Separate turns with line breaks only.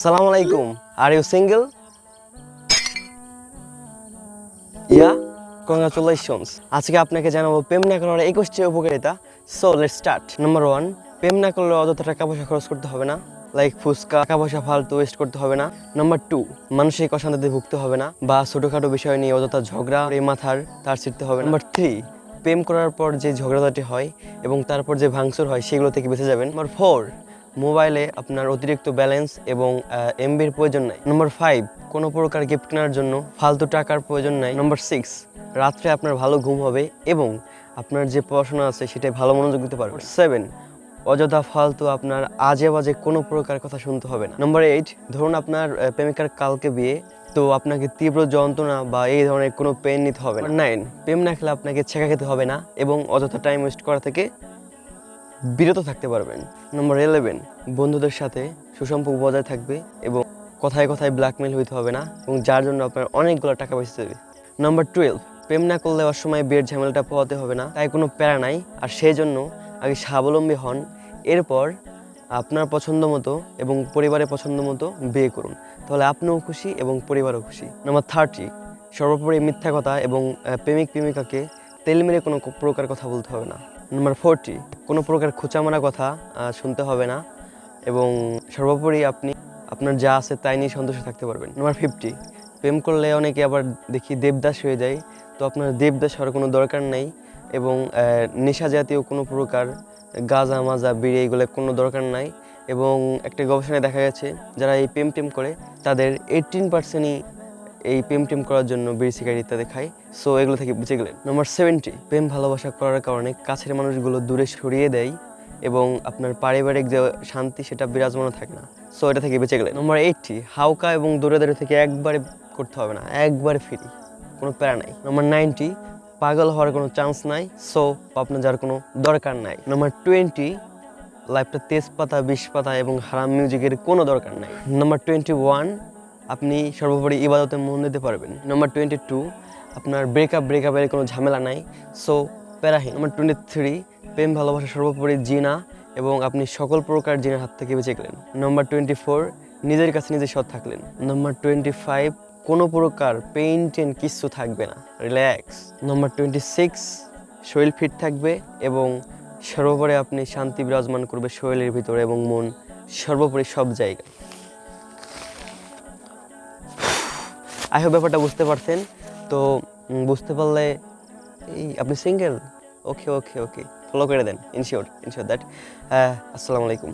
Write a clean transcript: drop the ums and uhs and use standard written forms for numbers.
Assalamu alaikum. Are you single? Yeah? Congratulations. আজকে আপনাকে জানাবো প্রেম না করার 21টি উপকারিতা। So let's start. নাম্বার 1, প্রেম না করলে অযথা টাকা পয়সা খরচ করতে হবে না। লাইক ফুচকা, টাকা পয়সা ফালতু ওয়েস্ট করতে হবে না। নাম্বার 2, মানসিক অশান্তিতে ভুগতে হবে না বা ছোটখাটো বিষয় নিয়ে অযথা ঝগড়া এই মাথার তার ছিঁড়তে হবে না। নাম্বার 3, প্রেম করার পর যে ঝগড়াঝাটি হয় এবং তারপর যে ভাঙচুর হয় সেগুলো থেকে বেঁচে যাবেন। নাম্বার 4, মোবাইলে আপনার অতিরিক্ত ব্যালেন্স এবং এমবির প্রয়োজন নাই। নাম্বার 5, কোনো প্রকার গিফট কেনার জন্য ফালতু টাকার প্রয়োজন নাই। নাম্বার 6, রাত্রে আপনার ভালো ঘুম হবে এবং আপনার যে পড়াশোনা আছে সেটাই ভালো মনোযোগ দিতে পারবেন। 7, অযথা ফালতু আপনার আজে বাজে কোনো প্রকার কথা শুনতে হবে না। নাম্বার 8, ধরুন আপনার প্রেমিকার কালকে বিয়ে, তো আপনাকে তীব্র যন্ত্রণা বা এই ধরনের কোনো পেন নিতে হবে না। 9, প্রেম না খেলে আপনাকে ছেঁকা খেতে হবে না এবং অযথা টাইম ওয়েস্ট করা থেকে বিরত থাকতে পারবেন। নম্বর 11, বন্ধুদের সাথে সুসম্পর্ক বজায় থাকবে এবং কথায় কথায় ব্ল্যাকমেল হইতে হবে না এবং যার জন্য আপনার অনেকগুলো টাকা পয়সা দেবে। নাম্বার 12, প্রেম না করলে অসময়ে বিয়ের ঝামেলাটা পোহাতে হবে না, তাই কোনো প্যারা নাই। আর সেই জন্য আগে স্বাবলম্বী হন, এরপর আপনার পছন্দ মতো এবং পরিবারের পছন্দ মতো বিয়ে করুন, তাহলে আপনিও খুশি এবং পরিবারও খুশি। নাম্বার 30, সর্বোপরি মিথ্যা কথা এবং প্রেমিক প্রেমিকাকে তেল মেরে কোনো প্রকার কথা বলতে হবে না। নাম্বার 40, কোনো প্রকার খোঁচামারা কথা শুনতে হবে না এবং সর্বোপরি আপনি আপনার যা আছে তাই নিয়ে সন্তুষ্ট থাকতে পারবেন। নাম্বার 50, প্রেম করলে অনেকে আবার দেখি দেবদাস হয়ে যায়, তো আপনার দেবদাস হওয়ার কোনো দরকার নেই এবং নেশা জাতীয় কোনো প্রকার গাঁজা মাজা বিড়ি এগুলো কোনো দরকার নাই এবং একটা গবেষণায় দেখা গেছে যারা এই প্রেম করে তাদের 18%ই এই প্রেম করার জন্য বিড়ি সিগারেট ইত্যাদি খায়। সো এগুলো থেকে বেঁচে গেলেন। নাম্বার 70, প্রেম ভালোবাসা করার কারণে কাছের মানুষগুলো দূরে সরিয়ে দেয় এবং আপনার পারিবারিক যে শান্তি সেটা বিরাজমান থাকে না। সো এটা থেকে বেঁচে গেলেন। নাম্বার 80, হালকা এবং দূরে থেকে একবারে করতে হবে না, একবারে ফ্রি, কোনো প্যারা নাই। নাম্বার 90, পাগল হওয়ার কোনো চান্স নাই, সো আপনার যার কোনো দরকার নাই। নাম্বার 20, লাইফটা তেজপাতা 20 পাতা এবং হারাম মিউজিকের কোনো দরকার নাই। নাম্বার 21, আপনি সর্বোপরি ইবাদতে মন দিতে পারবেন। নাম্বার 22, আপনার ব্রেকআপের কোনো ঝামেলা নাই, সো প্যারাহীন। নাম্বার 23, প্রেম ভালোবাসা সর্বোপরি জিনা এবং আপনি সকল প্রকার জিনার হাত থেকে বেঁচে গেলেন। নাম্বার 24, নিজের কাছে নিজে সৎ থাকলেন। নাম্বার 25, কোনো প্রকার পেইন কিচ্ছু থাকবে না, রিল্যাক্স। নাম্বার 26, শরীর ফিট থাকবে এবং সর্বোপরি আপনি শান্তি বিরাজমান করবে শরীরের ভিতরে এবং মন, সর্বোপরি সব জায়গায়। আই হোপ ব্যাপারটা বুঝতে পারছেন। তো বুঝতে পারলে এই আপনি সিঙ্গেল, ওকে ফলো করে দেন, ইনশিওর দ্যাট। আসসালামু আলাইকুম।